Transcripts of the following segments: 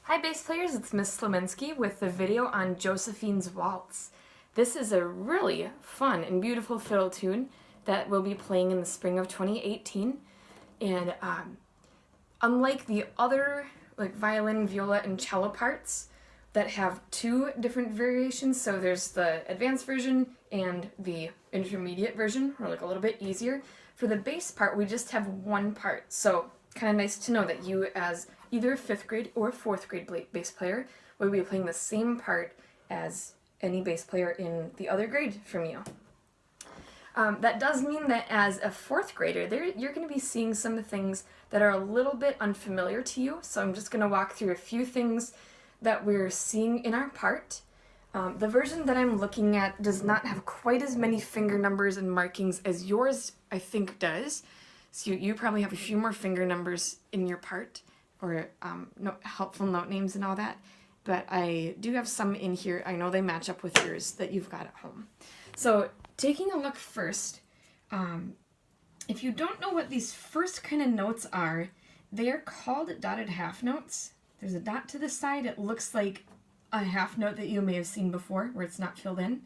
Hi bass players, it's Miss Slominski with the video on Josefin's Waltz. This is a really fun and beautiful fiddle tune that we'll be playing in the spring of 2018. And unlike the other violin, viola, and cello parts that have two different variations, so there's the advanced version and the intermediate version, or a little bit easier. For the bass part, we just have one part. So kind of nice to know that you, as either a 5th grade or a 4th grade bass player, will be playing the same part as any bass player in the other grade from you. That does mean that as a 4th grader, you're going to be seeing some things that are a little bit unfamiliar to you. So I'm just going to walk through a few things that we're seeing in our part. The version that I'm looking at does not have quite as many finger numbers and markings as yours, I think, does. So you probably have a few more finger numbers in your part, or helpful note names and all that. But I do have some in here. I know they match up with yours that you've got at home. So taking a look first, if you don't know what these first kind of notes are, they are called dotted half notes. There's a dot to the side. It looks like a half note that you may have seen before where it's not filled in.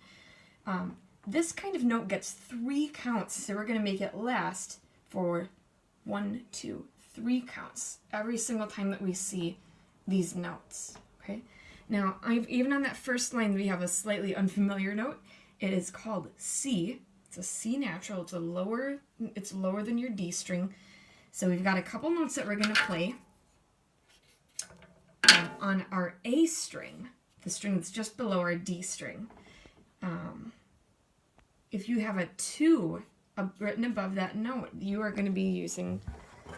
This kind of note gets 3 counts, so we're going to make it last for 1, 2, 3 counts every single time that we see these notes. Okay. Now, even on that first line, we have a slightly unfamiliar note. It is called C. It's a C natural. It's lower than your D string. So we've got a couple notes that we're going to play. On our A string, the string that's just below our D string, if you have a 2 written above that note, you are going to be using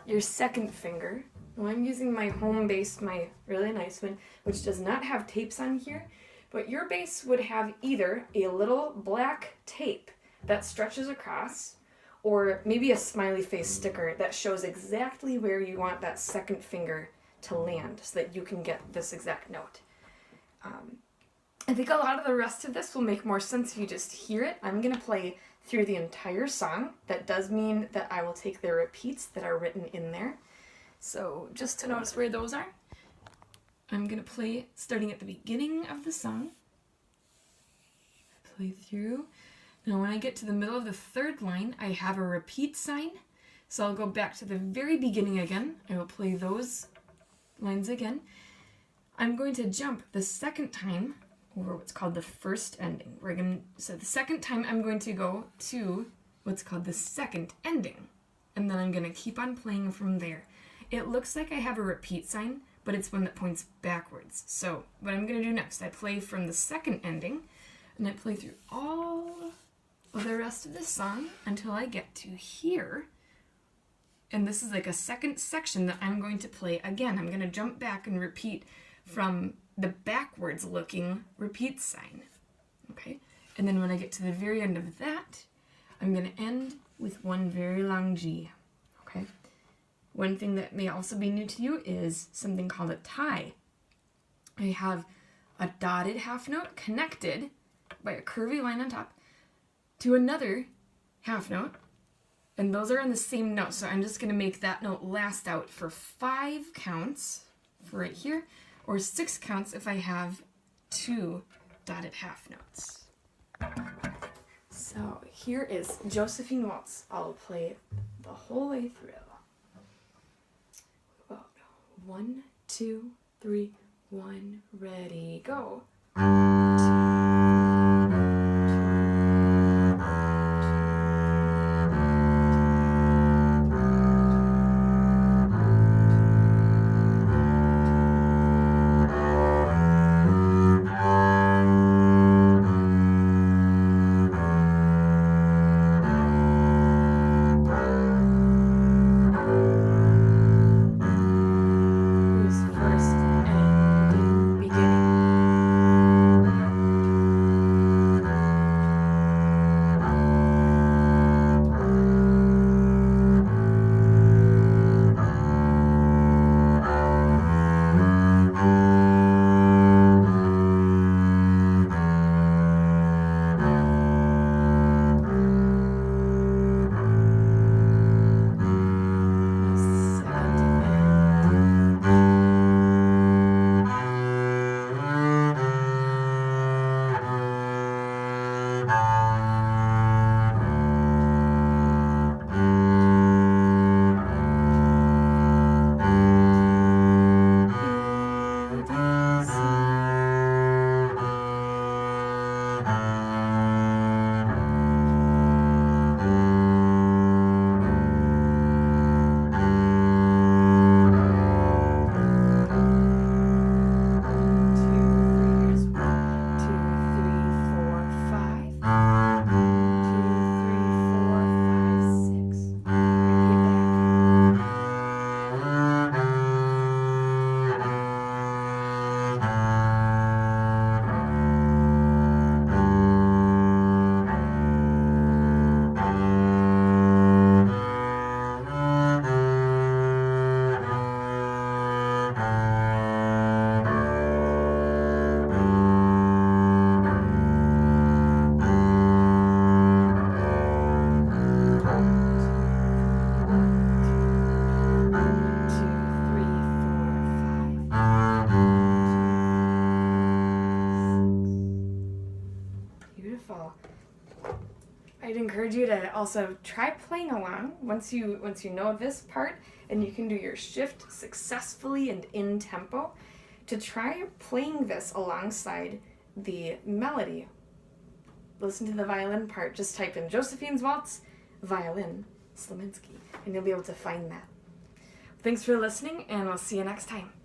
your 2nd finger. Well, I'm using my home bass, my really nice one, which does not have tapes on here, but your bass would have either a little black tape that stretches across, or maybe a smiley face sticker that shows exactly where you want that 2nd finger to land so that you can get this exact note. I think a lot of the rest of this will make more sense if you just hear it. I'm going to play through the entire song. That does mean that I will take the repeats that are written in there. So just to notice where those are, I'm going to play starting at the beginning of the song. Play through. Now when I get to the middle of the 3rd line, I have a repeat sign. So I'll go back to the very beginning again. I will play those lines again. I'm going to jump the 2nd time over what's called the 1st ending. So the 2nd time I'm going to go to what's called the 2nd ending. And then I'm going to keep on playing from there. It looks like I have a repeat sign, but it's one that points backwards. So what I'm going to do next, I play from the 2nd ending, and I play through all of the rest of the song until I get to here. And this is like a 2nd section that I'm going to play again. I'm going to jump back and repeat from the backwards looking repeat sign. Okay? And then when I get to the very end of that, I'm going to end with one very long G. Okay? One thing that may also be new to you is something called a tie. I have a dotted half note connected by a curvy line on top to another half note. And those are on the same note, so I'm just going to make that note last out for 5 counts for right here, or 6 counts if I have 2 dotted half notes. So here is Josefin Waltz. I'll play the whole way through. About 1, 2, 3, 1, ready, go. First ending, beginning. encourage you to also try playing along once you know this part and you can do your shift successfully and in tempo, to try playing this alongside the melody. Listen to the violin part. Just type in Josefin's Waltz, violin, Slominski, and you'll be able to find that. Thanks for listening, and we'll see you next time.